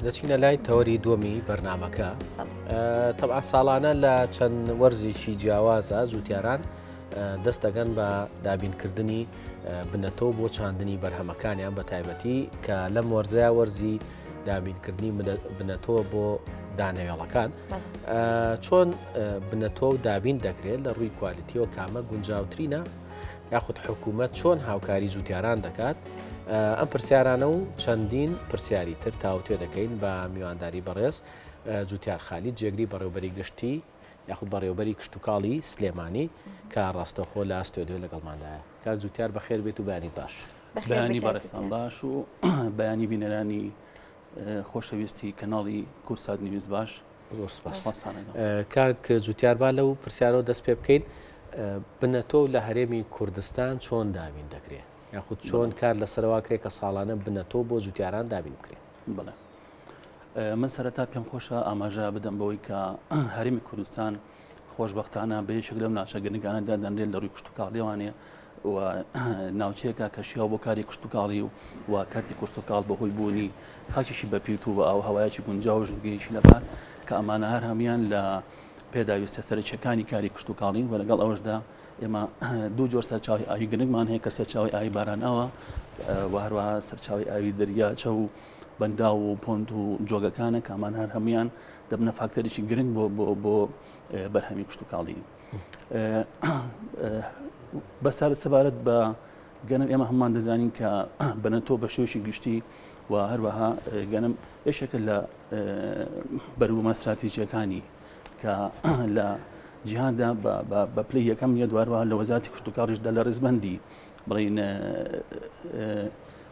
دەچینە لای تەوەری دووەمی بەرنامەکە تەبعا ساڵانە لە چەند وەرزێکی جیاوازە زووتیاران دەست دەگەن بە دابینکردنی بنەتەوە بۆ چاندنی بەرهەمەکانیان بە تایبەتی کە لەم وەرزەیە وەرزی دابینکردنی بنەتەوە بۆ دانەوێڵەکان چۆن بنەتەوە دابین دەکرێت لە ڕووی کوالیتیەوە کامە گونجاوترینە یاخود حکوومەت چۆن هاوکاری زووتیاران دەکات ئەم پرسیارانە و چەندین پرسیاری تر تاوتێ دەکەین بە میوانداری بەڕێز جوتیار خالید جێگری بەڕێوبەری گشتی یاخود بەڕێوبەری کشتتوکاڵی سلێمانی کە ڕاستەخۆ لە ئاستۆدیۆ لەگەڵماندایە کار جوتیار بەخێر بێت و بەیانی باش بەیانی بەڕێستان باش و بەیانی بینەرانی خۆشەویستی کەناڵی کورسات نیوز باش کاک جوتیار با لەو پرسیارەوە دەست پێ بکەین بنەتۆ لە هەرێمی کوردستان چۆن دابین دەکرێت یاخود چۆن کار لەسەرواکرێت کە ساڵانە بنەتۆ بۆ جوتیاران دابین بکرێت بڵێ من سەرەتا پێم خۆشە ئاماژە بدەم بەوەی کە هەرێمی کوردستان خۆشبەختانە بە یەکێک لەو ناچەگەنەکانەدا دەنرێت لە ڕووی کشتتوکاڵیوانێ و ناوچەیەکە کە شیاو بۆ کاری کشتتوکاڵی و کارتی کشتتوکاڵ بەهۆی بوونی خاکێکی بەپیت و بە ئەو هەوایەکی گونجاو و ژنگەیەکی لەبار کە ئەمانە هەر هەمیان لە پێداویستە سەرچەکانی کاری کشتتوکاڵین و لەگەڵ ئەوەشدا ئێمە دوو جۆر سەرچاوی ئاوی گرنگمان هەیە کە سەرچاوی ئاوی بارانەوە و هەروەها سەرچاوی ئاوی دەریاچە و بەندا و پۆنت و جۆگەکانە کامان هەر هەمویان دەبنە فاکتەرێکی گرنگ بۆ بەرهەمی کشتتوکاڵی بەسەر سەبارەت بە گەنم ئێمە هەممان دەزانین کە بنەتۆ بە شێوەشی گشتی و هەروەها گەنم یەکێکە لە بەروبوومە استراتیژیەکانی کە لە جیهاندا بە پلەی یەکەم یە دواروە لە وەزارەتی کشتتوکاڵیشدا لە ڕێزبەندی بڵین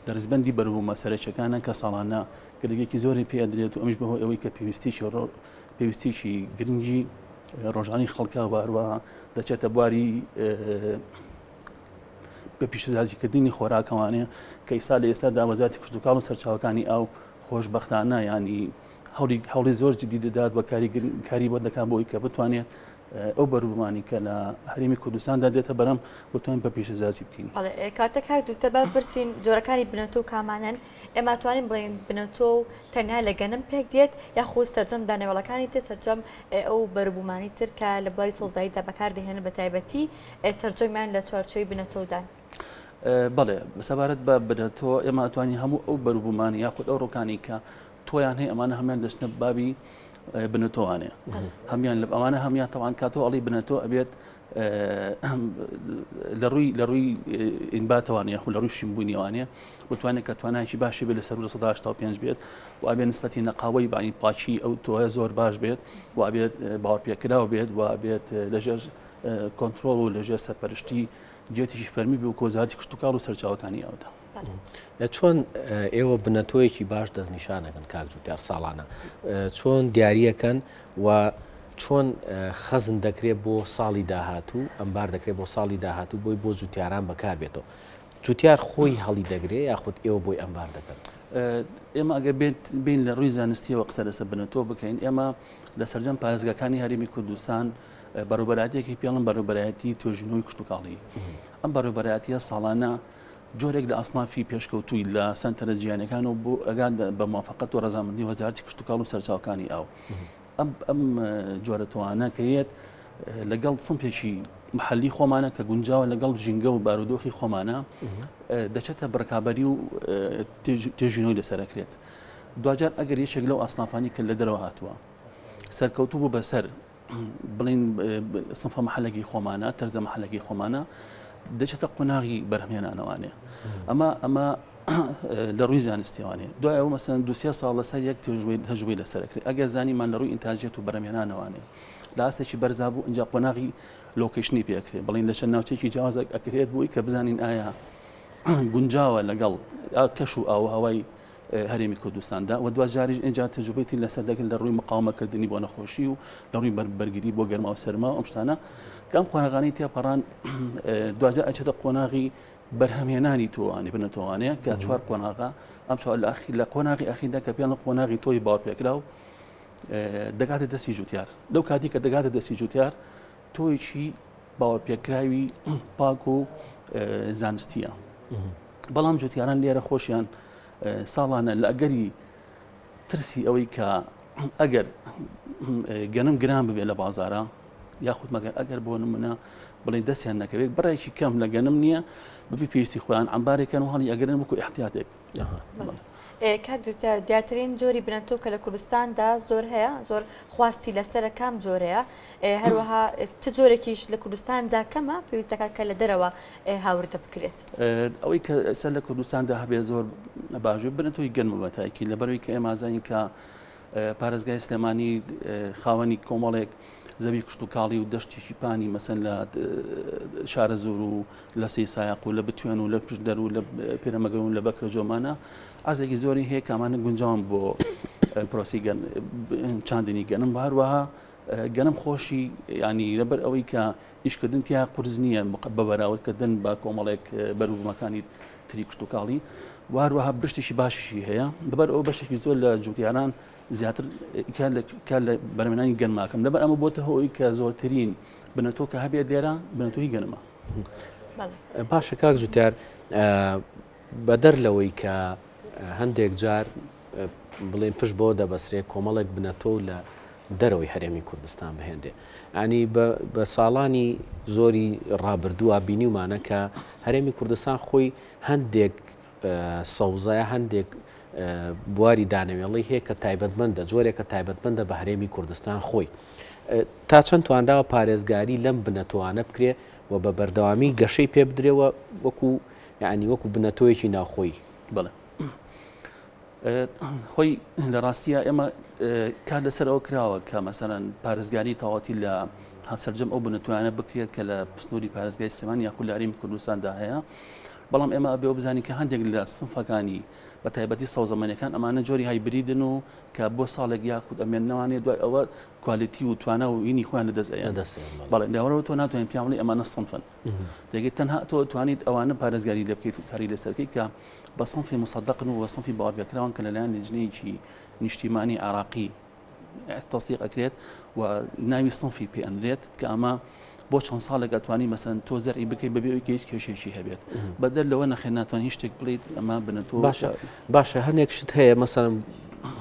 لە ڕێزبەندی بەروبوومە سەرچەکانە کە ساڵانە گرنگێکی زۆری پێدرێت و ئەمیش بەهۆی ئەوەی کە پێویستیشی گرنگی ڕۆژانی خەڵکە هەروەها دەچێتە بواری بە پیشەسازیکردنی خۆراکەوانەیە کە ئیسا لە ئێستادا وەزارەتی کشتتوکاڵ و سەرچاوەکانی ئەو خۆشبەختانە ینی هەوڵی زۆر جدی دەدات بە کاری بۆ دەکات بۆی کە بتوانێت ئەو بەروبوومانی کە لە هەرێمی کوردستاندا دێتە بەرەم بتوانین بە پیشەسازی بکەین. کاتێک دووتە بە پرسین جۆرەکانی بنەتۆ و کامانن ئێمە توانین بڵێن بنەتۆ و تەنیا لە گەنم پێک دێت یاخود سەرجەم دانەوەڵەکانی تر سەرجەم ئەو بەروبوومانی تر کە لە بواری سۆزاییدا بەکاردەهێنن بە تایبەتی سەرجەمیان لە چوارچێوی بنەتۆدان. بەڵێ بەسەبارەت بە بنەتۆ ئێمە ئەتوانین هەموو ئەو بەروبوومانی یاخود ئەو ڕۆکانی کە تۆیان هەیە ئەمانە هەمان دەچنە بابی بنەتۆوانێ هەمیان لە ئەوانە هەمیان تەوان کاتۆ ئەڵی بنەتۆ ئەبێت لە ڕووی ئینباتەوانە یاخود لە ڕووی شیمبوونیوانێ بتوانێت کە توانایکی باشی بێت لە سەر 1985 بێت و ئەبێت نسبەتی نەقاوەی بانی پاچی ئەو تۆە زۆر باش بێت و ئەبێت باوەڕپێکراو بێت و ئەبێت لەژێر کۆنتترۆل و لەژێر سەرپەرشتی جێتیشی فەرمی بێ و کۆزارتی کشتتوکاڵ و سەرچاوەکانی ئەودا. چۆن ئێوە بنەتۆیەکی باش دەستنیشانەکەن کاک جوتیار ساڵانە چۆن دیارریەکەن و چۆن خەزم دەکرێت بۆ ساڵی داهاتوو ئەمبار دەکرێت بۆ ساڵی داهاتوو بۆی بۆ جوتیاران بەکار بێتەوە جوتیار خۆی هەڵی دەگرێت یاخود ئێوە بۆی ئەمبار دەکەن. ئێمە ئەگە بین لە ڕووی زانستیەوە قسە لەسەر بنەتۆ بکەین ئێمە لە سەرجەم پارێزگاکانی هەرێمی کوردستان بەڕوبەرایەتێکی پێڵم بەڕوبەرایەتی توێژینەوەی کشتتوکاڵی ئەم بەڕوبەرایەتیە ساڵانە جۆرێک لە ئەسنافی پێشکەوتووی لە سنتەرە جیهانیەکان و بۆ ئەگان بە موافقەت و ڕەزامەندی وەزارەتی کشتتوکاڵ و سەرچاوەکانی ئەو ئەم جۆرە توانە کەیت لەگەڵ سمپێکی محلی خۆمانە کە گونجاوە لەگەڵ ژینگە و بارودۆخی خۆمانە دەچێتە بڕکابەری و توێژینەوەی لەسەرەکرێت دوجار ئەگەر یەکێک لەو ئەسنافانی کە لە دەرەوە هاتووە سەرکەوتوو بوو بەسەر بڵین سنفە محلەکی خۆمانە تەرزە محلەکی خۆمانە دەچێتە قۆناغی بەرهەمێنانەوانێ ئەمە لە ڕووی زانستیوانێ دوای ئەو مەسەن دوسیە ساڵ لەسەر یەک هەژووی لەسەرکرێت ئەگەر زانیمان لە ڕووی ئینتاژێت و بەرهەمێنانەوانێ لە ئاستێکی بەرزابوو اینجا قۆناغی لۆکیشنی پێکرێت بڵین لە چەند ناوچێکی جیاوازێک ئەکرێت بووی کە بزانین ئایا گونجاوە لەگەڵ کەش و ئاوهەوای هەرێمی کوردستاندا و دوجاریش اینجا تەجوبەتی لەسەر دەکرد لە ڕووی مقاومەکردنی بۆ نەخۆشی و لە ڕووی بەرگری بۆ گەرما و سەرما ئەم شتانە کەم قۆناغانی تێپەڕان دوجار ئەچێتە قۆناغی بەرهەمهێنانی تۆوانی بنەتۆوانەیە کە چوار قۆناغا ئەم لە قۆناغی ئەخیردا کە پێیان قۆناغی تۆی باوەڕپێکراو دەگاتە دەستی جوتیار لەو کاتی کە دەگاتە دەستی جوتیار تۆیکی باوەڕپێکراوی پاک و زانستیە بەڵام جوتیاران لێرە خۆشیان ساڵانە لە ئەگەری ترسی ئەوەی کە ئەگەر گەنم گران ببێت لە بازارە یاخود مەگەر ئەگەر بۆ نمونە بڵێ دەستیان نەکەوێت بەڕێکی کەم لە گەنم نییە ببی پێویستی خۆیان ئەمبارێکەن و هەڵی ئەگەرن وەکو احتیاتێک. کاک دووتار دیاترین جۆری بنەتۆ کە لە کوردستاندا زۆر هەیە زۆر خواستی لەسرە کام جۆرەیە هەروەها چ جۆرێکیش لە کوردستاندا کەمە پێویست دەکات کە لە دەرەوە هاوردە بکرێت. ئەوەی کە سەر لە کوردستاندا هەبێ زۆر باشوێ بنەتۆی گەنم بەتایکی لەبەرەوەی کە ئێمازانی کە پارێزگای سلێمانی خاوەنی کۆمەڵێک زەوی کشت و کاڵی و دەشتێکی پانی مەسەن لە شارە زۆر و لە سەی سایق و لە بتوێن و لە پشت دەر و لە پێرەمەگەر و لە بەکرە جۆمانە ئازێکی زۆری هەیە کامانە گونجاوم بۆ پرۆسی چاندنی گەنم هەروەها گەنم خۆشی ینی لەبەر ئەوەی کە ئیشکردن تیا قورس نییە بە بەراوردکردن بە کۆمەڵێک بەروبوومەکانی تری کشت و کاڵی وهروەها برشتێکی باشیشی هەیە لەبەر ئەو بەشێکی زۆر لە جوتیاران زیاتر کار لە بەرهەمهێنانی گەنماکەم لەبەر ئەمە بۆتە هۆی کە زۆرترین بنەتۆ کە هەبێت لێرە بنەتۆی گەنمە. باشە کاک جوتیار بەدەر لەوەی کە هەندێک جار بڵێن پشت بۆ دەبەسرێت کۆمەڵێک بنەتۆ لە دەرەوەی هەرێمی کوردستان بهێندێ ینی بە ساڵانی زۆری ڕابردووە بینیومانە کە هەرێمی کوردستان خۆی هەندێک سەوزایە هەندێک بواری دانەوێڵی هەیە کە تایبەتمەندە جۆرێکە تایبەتمەندە بە هەرێمی کوردستان خۆی تا چەند توانراوە پارێزگاری لەم بنەتۆوانە بکرێ و بە بەردەوامی گەشەی پێ بدرێەوە وەکو یعنی وەکو بنەتۆیەکی ناوخۆی. بڵێ خۆی لە ڕاستیە ئێمە کار لەسەرەوە کراوە کە مەسەرەن پارێزگاری تەواتی لە سەرجەم ئەو بنەتوانە بکرێت کە لە پستنووری پارێزگای سلێمانی یاخود لە هەرێمی کوردستاندا هەیە بەڵام ئێمە ئەبێ بزانین کە هەندێک لە سنفەکانی بە تایبەتی سەوزەمەنیەکان ئەمانە جۆری هایبریدن و کە بۆ ساڵێک یاخود ئەمێنەوانێت دوای ئەوە کوالیتی و توانە و ئینی خۆیان لە دەست ئەیە بەڵێ لەوەرەوە تۆ ناتوانین پێیان بڵێ ئەمانە سنفن دەگەیت تەنها تۆ توانیت ئەوانە پارێزگاری لێ بکەیت و کاری لەسەرکەی کە بە سنفی مصدقن و بە سنفی باوەڕپێکراون کە لەلایەن لیژنەیەکی نیشتیمانی عراقی تەصدیق ئەکرێت و ناوی سنفی پێئەنرێت کە ئەمە بۆ چەند ساڵێک ئەتوانی مەسەن تۆ زەرعی بکەیت بەبێ ئەوەی کە هیچ کێشێکی هەبێت بەدەر لەوە نەخێ ناتوانانی هیچ شتێک بڵێیت ئەمە بنەتۆ باشە هەندێک شت هەیە مەسەڵەن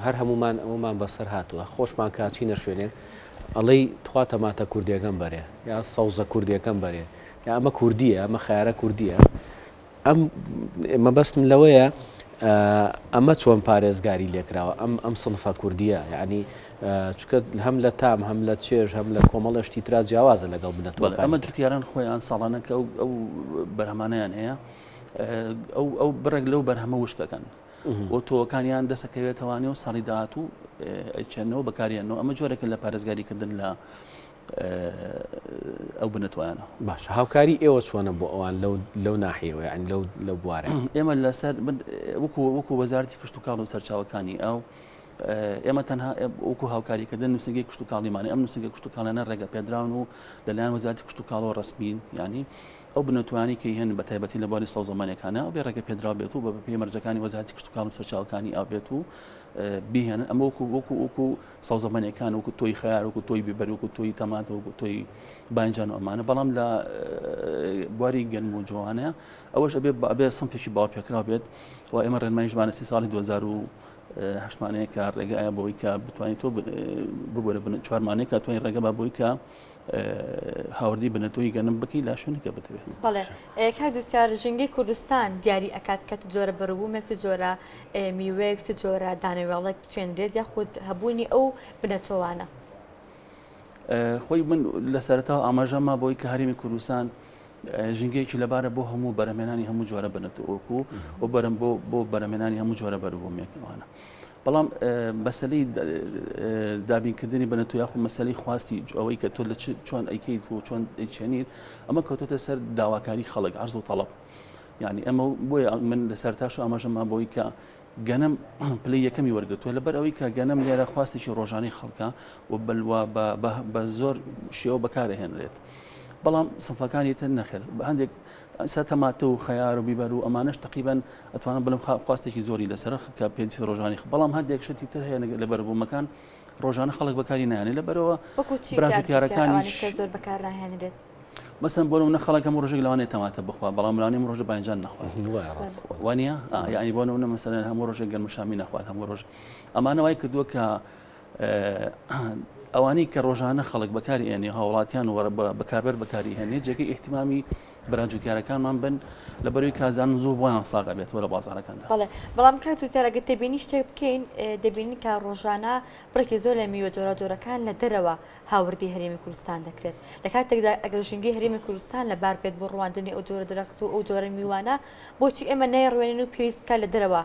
هەر هەمومان ئەومان بەسەر هاتووە خۆشمان کاچینە شوێنێک ئەڵەی تخوا تەماتە کوردیەکەم بەرێ یا سەوزە کوردیەکەم بەرێ یا ئەمە کوردیە ئەمە خیارە کوردیە ئەم مەبەستم لەوەیە ئەمە چۆن پارێزگاری لێکراوە ئەم سنفە کوردیە یعنی چکە هەم لە تام هەم لە چێژ هەم لە کۆمەڵەشتی ترا جیاوازە لەگەڵ بنەتۆ ئەمە جوتیاران خۆیان ساڵانەکە ئەو بەرهەمانەیان هەیە ئەو بڕێک لەو بەرهەمە وشکەکەن ئۆتۆکانیان دەسەکەوێتەوانێ و ساڵی داهاتوو ئەیچێنەوە بەکارێنەوە ئەمە جۆرێکە لە پارێزگاریکردن لە ئەو بنەتوانە. باش هاوکاری ئێوە چۆنە بۆ ئەوان لەو ناحیەوە یان لەو بوارە ئێمە لەسەر وەکو وەزارەتی کشت و کاڵ و سەرچاوەکانی ئەو ئێمە تەنها وەکو هاوکاریکردن نووسنگی کشت و کاڵیمانە ئەم نووسنگە کشت و کاڵانە ڕێگە پێدراون و لەلایەن وەزارەتی کشت و کاڵەوە ڕسمین ینی ئەو بنەتوانی کە هێن بە تایبەتی لە بواری سەوزەمانیەکانە ئەو بێ ڕێگە پێدرا بێت و بە پێی مەرجەکانی وەزارەتی کشت و کاڵ و سەرچاوەکانی ئاو بێت و بیهێنن ئەمە وەکو سەوزەمانیەکان وەکو تۆی خەیار وەکو تۆی بیبەر وەکو تۆی تەماتە وەکو تۆی بانجان و ئەمانە بەڵام لە بواری گەنم و جوانەیە ئەوەش ئەبێ سنفێکی باوەڕپێکرا بێت و ئێمە ڕێنمایی ژمارەسی ساڵی 2008 کە ڕێگایە بۆی کە بتوانیت تۆ ببوورە چوارمانەیە کە توانین ڕێگە بە بۆی کە هاوردی بنەتۆی گەنم بکەی لا شوێنێکە بتەوێت. بەڵێ کاک دووتار ژینگەی کوردستان دیاری ئەکات کە جۆرە بەروبوومێک جۆرە میوەیەک جۆرە دانەوێڵێک چێنرێت یا خود هەبوونی ئەو بنەتۆوانە. خۆی من لە سەرەتاوە ئاماژەما بۆی کە هەرێمی کوردستان ژینگەیەکی لەبارە بۆ هەموو بەرهەمهێنانی هەموو جۆرە بنەتۆوەکو و بەرەم بۆ بەرهەمهێنانی هەموو جۆرە بەروبوومێکەوانە. بەڵام مەسەلەی دابینکردنی بنەتۆ یاخود مەسەلەی خواستی ئەوەی کە تۆ لە چۆن ئەیکەیت و چۆن ئەیچێنیت ئەمە کەوتۆتە سەر داواکاری خەڵک عەرز و تەڵەب یعنی ئەمە بۆیە من لە سەرتاش ئاماژەما بۆی کە گەنم پلەی یەکەمی وەرگرتووە لەبەر ئەوەی کە گەنم لێرە خواستێکی ڕۆژانەی خەڵکە و بەلوا بە زۆر شێوە بەکارهێنرێت بەڵام سنفەکانی تر نەخێر هەندێک تەماتە و خەیار و بیبەر و ئەمانش تقریبان ئەتوانم بڵم خواستێکی زۆری لەسەر کە پێنجی ڕۆژانی بەڵام هەندێک شتی تر هەیە لەبەر بوومەکان ڕۆژانە خەڵک بەکاری نایێنێت لەبەرەوە براژوتیارەکانی زۆر بەکار ناهێنرێت مەسەن بۆ نمونە خەڵکەم ڕۆژێک لەوانێت تەماتە بخوا بەڵام لەوانەیە ڕۆژە باینجان نەخوات وانە یعنی بۆ نمونە مەسەلەن هەموو ڕۆژێک گەرمشامی نەخوات هەموو ڕۆژ ئەمانە وای کردووە کە ئەوانەی کە ڕۆژانە خەڵک بەکاری هێنێ هاوڵاتیان و بەکاربەر بەکاری هێنێ جێگەی ئیحتیمامی بەراجوتیارەکانمان بن لە بەروی کازان زوو بۆیان ساغا بێتەوە لە بازارەکاندا بەڵام کاتوتارەگە دەبینی شتێک بکەین دەبینی کە ڕۆژانە بڕێکی زۆر لە میوە جۆرەجۆرەکان لە دەرەوە هاوردی هەرێمی کوردستان دەکرێت لە کاتێکدا ئەگەر ژینگەی هەرێمی کوردستان لەبار بێت بۆ ڕواندنی ئەو جۆرە دەرەخت و ئەو جۆرە میوانە بۆچی ئێمە نەیڕوێنین و پێویست بکات لە دەرەوە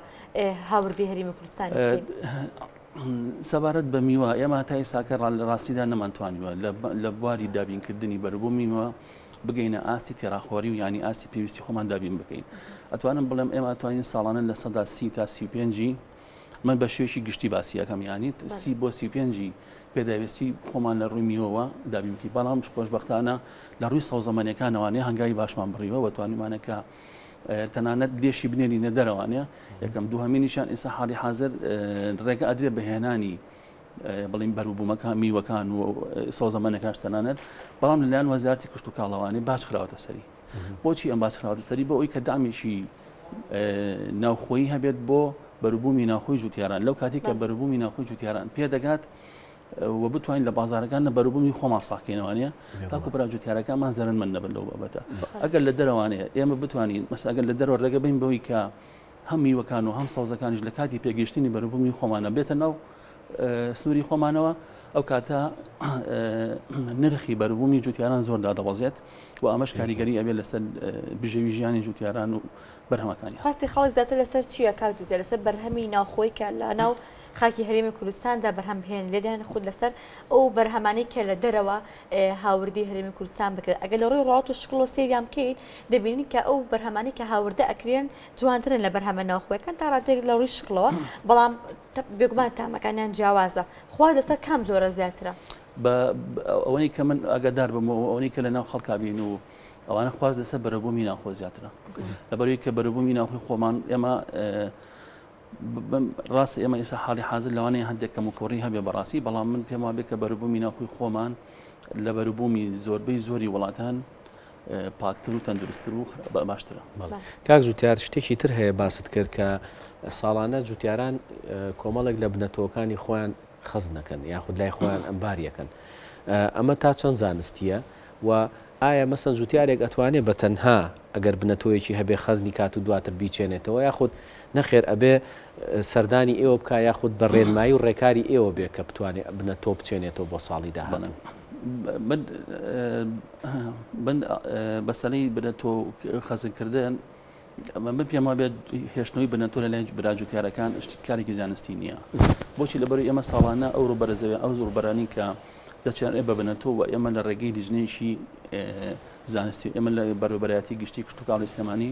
هاوردی هەرێمی کوردستان بکەین سەبارەت بە میوە ئێمە تا ئێستاکە ڕاستیدا نەمانتوانیوە لە بواری دابینکردنی بەربوو میوە بگەینە ئاستی تێراخۆری و ینی ئاستی پێویستی خۆمان دابین بکەین ئەتوانم بڵێم ئێمە ئەتوانین ساڵانە لە سەدا 30 تا 35 من بە شێوشی گشتی باسیەکەم یانیت 30 بۆ 35 پێداوێستی خۆمان لە ڕووی میوەوە دابین بکەین بەڵام خۆشبەختانە لە ڕووی سەوزەمانیەکانەوانەیە هەنگاوی باشمان بڕیوە و توانیمانەکە تەنانەت لێشی بنێرینە دەرەوانەیە یەکەم دووهەمینیشان ئێستا حاڵی حاضر ڕێگە ئەدرێ بەهێنانی بڵین بەروبوومەکان میوەکان و سەوزەمانەکانش تەنانەت بەڵام لەلایەن وەزارەتی کشت و کاڵەوانی باش خراوەتە سەری بۆچی ئەم باش خراوەتە سەری بۆ ئەوی کە دامێکی ناوخۆیی هەبێت بۆ بەروبوومی ناوخۆی جوتیاران لەو کاتی کە بەروبوومی ناوخۆی جوتیاران پێدەگات و بتوانین لە بازارەکان لە بەروبوومی خۆمان ساکەینەوەیە تاکو برا جوتیارەکانمان زەرمەند نەبن لەو بابەتە ئەگەر لە دەرەوانەیە ئێمە بتوانین مەسەڵەن ئەگەر لە دەرەوە ڕێگە بین بەوەی کە هەم میوەکان و هەم سەوزەکانیش لە کاتی پێگەشتنی بەروبوومی خۆمانە بێتە ناو سنووری خۆمانەوە ئەو کاتە نرخی بەروبوومی جوتیاران زۆر دادەوەزێت و ئەمەش کاریگەری ئەبێت لەسەر بژێوی ژیانی جوتیاران و بەرهەمەکانی خاستی خەڵک زیاتر لەسەر چییە کات دوتە لەسەر بەرهەمی ناوخۆی کە لە ناو خاکی هەرێمی کوردستاندا بەرهەم هێن لێدان خود لەسەر ئەو بەرهەمانی کە لە دەرەوە هاوردی هەرێمی کوردستان بکرێت ئەگەر لە ڕووی ڕات و شکڵ و سێریان بکەین دەبینین کە ئەو بەرهەمانی کە هاوردە ئەکرێن جوانترن لە بەرهەمە ناوخۆیەکان تا ڕاتێک لە ڕووی شکڵەوە بەڵام بێگومان تامەکانیان جیاوازە خواز لەسەر کام جۆرە زیاترە ئەوەی کە من ئاگادار بمەوە ئەوەی کە لە ناو خەڵکا بین و ئەوانە خواز لەسەر بەرەبوومی ناوخۆ زیاترە لەبەرەوەی کە بەرەبوومی ناوخۆی خۆمان ئێمە ڕاستی ئێمە ئێستا حاڵی حاضر لەوانەیە هەندێک کەموفۆڕی هەبێ بەڕاستی بەڵام من پێم وابێت کە بەرەبوومی ناوخۆی خۆمان لە بەرەبوومی زۆربەی زۆری وڵاتان پاکتر و تەندروستتر و باشترە کاک جوتیار شتێکی تر هەیە باست کرد کە ساڵانە جوتیاران کۆمەڵێک لە بنەتەوەکانی خۆیان خەز نەکەن یاخود لای خۆیان ئەمباریەکەن ئەمە تا چەند زانستیە و ئایا مەسەن جوتیارێک ئەتوانێت بە تەنها ئەگەر بنەتەوەیەکی هەبێ خەزنی کات و دواتر بیچێنێتەوە یاخود نەخێر ئەبێ سەردانی ئێوە بکە یاخود بە ڕێنمایی و ڕێکاری ئێوە بێ کە بتوانێت بنەتۆ بچێنێتەوە بۆ ساڵی داهاتوو بەسەرەی بنەتۆ خەزنکردن من پێم وابێت هێشتنەوەی بنەتۆ لە لای براجوتیارەکان کارێکی زانستی نییە بۆچی لەبەروی ئێمە ساڵانە ئەو ڕوبەرزەوێ ئەو زۆربەرانی کە دەچێن بە بنەتۆ و ئێمە لە ڕێگەی لیژنەیەکی زانستی ئێمە لە بەروبەرایەتی گشتی کشت و کاڵی سلێمانی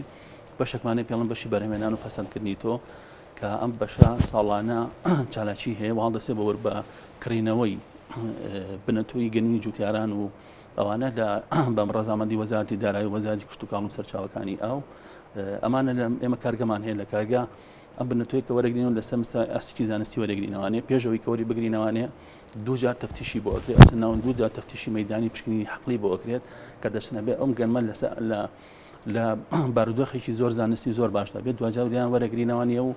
بەشێکمانەی پێڵم بەشی بەرهێنان و پەسەندکردنی تۆ کە ئەم بەشە ساڵانە چالاکی هەیە واڵ دەسێ بەوە بە کڕینەوەی بنەتۆی گەنمی جوتیاران و ئەوانە لە بەم ڕەزامەندی وەزارەتی دارایی و وەزارەتی کشت و کاڵ و سەرچاوەکانی ئەو ئەمانە ئێمە کارگەمان هەیە لە کارگا ئەم بنەتۆی کە وەرەگرینەوە لە سەمستە ئاسیکی زانستی وەرەگرینەوانێ پێشەوەی کەوەری بگرینەوانێ دووجار تەفتیشی بۆ ئەکرێت ئەچ ناون دووجار تەفتیشی مەیدانی پشکنینی حەقلی بۆ ئەکرێت کە دەچنە بێ ئەم گەنمە لە بارودۆخێکی زۆر زانستی زۆر باشدا بێت دوجار لیان وەرەگرینەوانیە و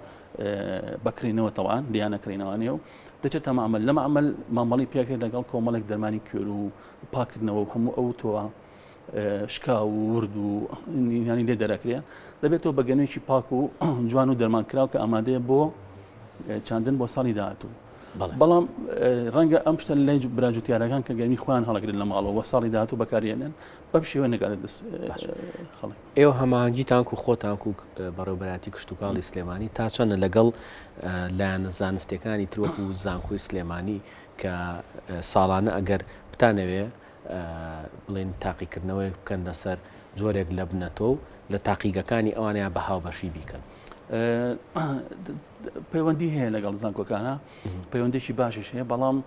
بەکرینەوە تەوان دیانەکرینەوانیە و دەچێتە مامەل لە مامەل مامەڵی پێکرێت لەگەڵ کۆمەڵێک دەرمانی کوێر و پاکردنەوە و هەموو ئەو تۆوە شکا و ورد و ینی لێ دەرەکرێت دەبێتەوە بە گەنوێکی پاک و جوان و دەرمانکراو کە ئامادەیە بۆ چاندن بۆ ساڵی داهاتوو بەڵام ڕەنگە ئەم شتە لای براجوتیارەکان کە گەرمی خۆیان هەڵەگرن لە ماڵەوە ساڵی داهاتوو بەکارێنن بەم شێوە نەگارێت دەست خەڵک ئێوە هەماهەنگی تانک و خۆتانک و بەڕێوەبەراتی کشت و کاڵی سلێمانی تا چەندە لەگەڵ لایەنە زانستیەکانی ترۆک و زانکۆی سلێمانی کە ساڵانە ئەگەر بتانەوێ بڵێن تاقیکردنەوەی بکەن لەسەر جۆرێک لە بنەتۆ و لە تاقیگەکانی ئەوانیان بە هاوبەشی بیکەن پەیوەندی هەیە لەگەڵ زانکۆکانە پەیوەندێکی باشیش هەیە بەڵام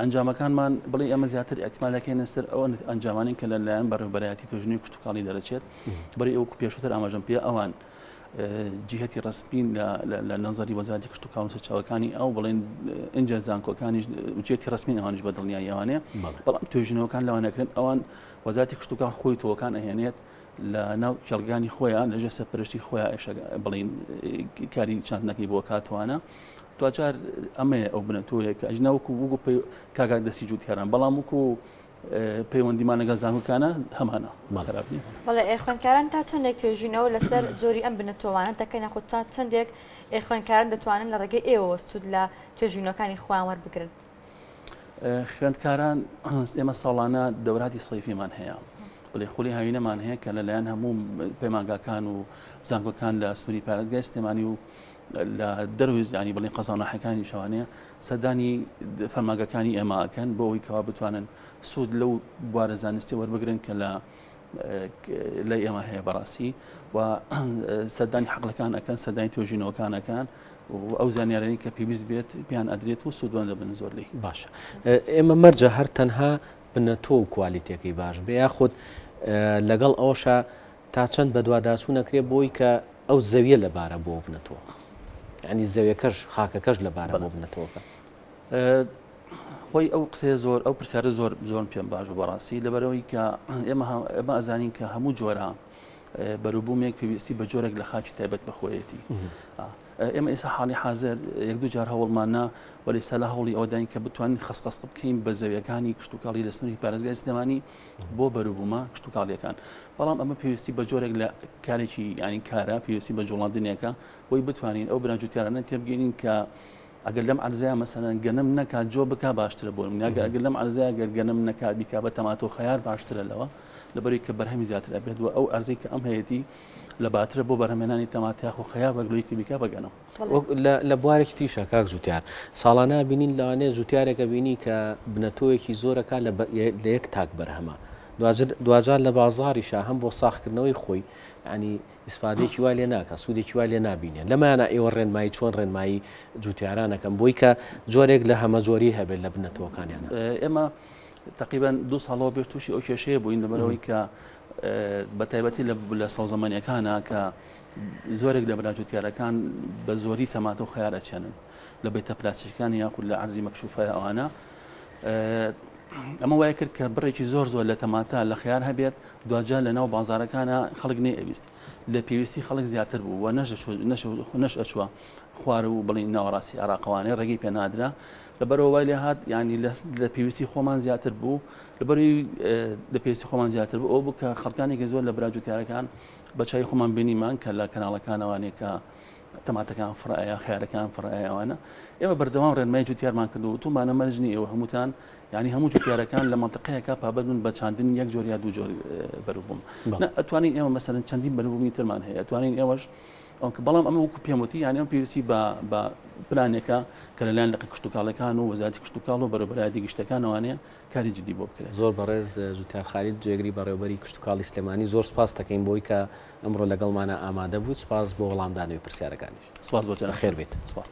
ئەنجامەکانمان بڵێ ئەمە زیاتر ئەحتیمالەکەی نەسەر ئەوە ئەنجامانی کە لەلایەن بەڕێوەبەرایەتی توێژنەوەی کشت و کاڵی دەرەچێت بەری ئەو پێشووتر ئاماژەم پێ ئەوان جهتی ڕسمین لە نظری وەزارەتی کشت و کاڵ و سەرچاوەکانی ئەو بڵێن ئەنجە زانکۆکانی جێتی ڕسمین ئەوانش بە دڵنیاییەوانەیە بەڵام توێژینەوەکان لەوانەکرێت ئەوان وەزارەتی کشت و کاڵ خۆی تۆکان ئەهێنێت لە ناو کێڵگانی خۆیان لەژێر سەرپەرشتی خۆیان بڵین کاری چاندنەکەی بۆ کاتوانە دوجار ئەمەیە ئەو بنەتۆیە کە ئەژنەوەکو وەکو کاگات دەستی جوتیاران بەڵام وەکو پەیوەندیمان لەگەڵ زانکۆکانە هەمانە خراپنی بەڵێ خوێندکاران تا چەندێک توێژینەوە لەسەر جۆری ئەم بنەتۆوانە دەکەن یاخود چەندێک خوێندکاران دەتوانن لە ڕێگەی ئێوە سوود لە توێژینەکانی خۆیان وەربگرن خوێندکاران ئێمە ساڵانە دەوراتی سەیفیمان هەیە بڵێ خولی هاوینەمان هەیە کە لەلایەن هەموو پەیمانگاکان و زانکۆکان لە سووری پارێزگای سلێمانی و لە دەروی ینی بڵێن قەزانەحەکانی شەوانەیە سەردانی فەرمانگەکانی ئێماکەن بۆ ئەوەی کەوا بتوانن سوود لەو بوارە زانستی وەربگرن کە لە ئێمە هەیە بەڕاستی و سەردانی حەقلەکان ئەەکەن سەردانی توێژینەوەکانەکان و ئەو زانیارانی کە پێویست بێت پیان ئەدرێت و سوودوان دەبن زۆر لی باشە ئێمە مەرجە هەر تەنها بنەتۆ و کوالیتێکی باش بێ یاخود لەگەڵ ئەوشە تا چەند بە دوواداچوو نەکرێت بۆی کە ئەو زەویە لەبارە بۆ بنەتەوە ینی زەویەکەش خاکەکەش لەبارە بۆ بنەتەوەکە خۆی ئەو قسەیە زۆر ئەو پرسیارە زۆر پێم باش و بەڕاستی لەبەرەوەی کە ئێمە ئەزانین کە هەموو جۆرە بەروبوومێک پێویستی بە جۆرێک لە خاکی تایبەت بەخۆیەتی ئێمە ئێستا حاڵی حاضر یەک دوو جار هەوڵمانە وەلی سەلا هەوڵی ئەوەداین کە بتوانین خەسقەس بکەین بە زەویەکانی کشت و کاڵی لە سنووری پارێزگای سلێمانی بۆ بەروبوومە کشت و کاڵیەکان بەڵام ئەمە پێویستی بە جۆرێک لە کارێکی ینی کارە پێویستی بە جوڵاندنیەکە بۆی بتوانین ئەو بناجوتیارانە تێبگەین کە ئەگەر لەم عەرزەیە مەسەلەن گەنم نەکات جۆ بکا باشترە بۆ من ئەگەر لەم عەرزەیە گەر گەنم نەکات بیکا بە تەماتۆ خەیار باشترە لەوە لەبەری کە بەرهەمی زیاتر ئەبێت و ئەو ئەرزەی کە ئەم هەیەی لە باترە بۆ بەرهەمێنانی تەماتیاخ و خەیار بەگلۆیکی بیکا بەگەنم لە بوارێکی تیشە کاک زوتیار ساڵانە بینین لەوانەیە زوتیارێکە بینی کە بنەتۆیەکی زۆرەکە لە یەک تاک بەرهەمە دوجار لە بازاریشە هەم بۆ ساختکردنەوەی خۆی ینی ئیسفادێکی وای لێ ناکە سوودێکی وای لێ نبینێن لەمانە ئێوە ڕێنمایی چۆن ڕێنمایی جوتیارانەکەم بۆی کە جۆرێک لە هەمە جۆری هەبێت لە بنەتەوەکانیانە ئێمە تقریبا دو ساڵەوە بێت تووشی ئەو کێشەیە بووین لەبەرەوەی کە بە تایبەتی لە ساڵزەمانیەکانە کە زۆرێک لە بناجوتیارەکان بە زۆری تەماتە و خەیار ئەچێنن لە بێتە پلاستیکەکان یاخود لە عەرزی مەکشوفە ئەوانە ئەمە وایە کرد کە بڕێکی زۆر لە تەماتە لە خەیار هەبێت دوجار لە ناو بازارەکانە خەڵک نەیەویست لە پێویستی خەڵک زیاتر بوو و نەش ئەچوە خوار و بڵین ناوەڕاستی عراقەوانەی ڕێگەی پێ نادرا لەبەرەوە وای لێ هات ینی لە پێویستی خۆمان زیاتر بوو لەبەروی لە پێویستی خۆمان زیاتر بوو ئەو بوو کە خەڵکانێکی زۆر لە براجوتیارەکان بە چای خۆمان بینیمان کە لە کەناڵەکانەوانێک کە تەماتەکان فڕایە خیارەکان فڕایەوانە ئێمە بەردەوام ڕێنمای جوتیارمان کردو و تومانە مەرجنی ئێوە هەمووتان ینی هەموو جوتیارەکان لە منطقەیەکە پابەت بن بە چاندنی یەک جۆر یا دوو جۆر بەروبووم ئەتوانین ئێمە مەسەرەن چەندین بەروبوومی ترمان هەیە ئەتوانین ئێوەش بەڵام ئەمە وەکو پێموتی یانی ئەم پێویستی بە پلانێکە کە لەلایەن لە کشت و کاڵەکان و وەزارەتی کشت و کاڵ و بەروبەرایەتی گشتەکانەوانەیە کاری جدی بۆ بکرێت زۆر بەڕێز زوتیار خالید جێگری بەڕێوەبەری کشت و کاڵی سلێمانی زۆر سپاس دەکەین بۆی کە ئەمڕۆ لەگەڵمانە ئامادە بوو سپاس بۆ وەڵامدانەوەی پرسیارەکانیش سپاس بۆ خێر بێت سپاس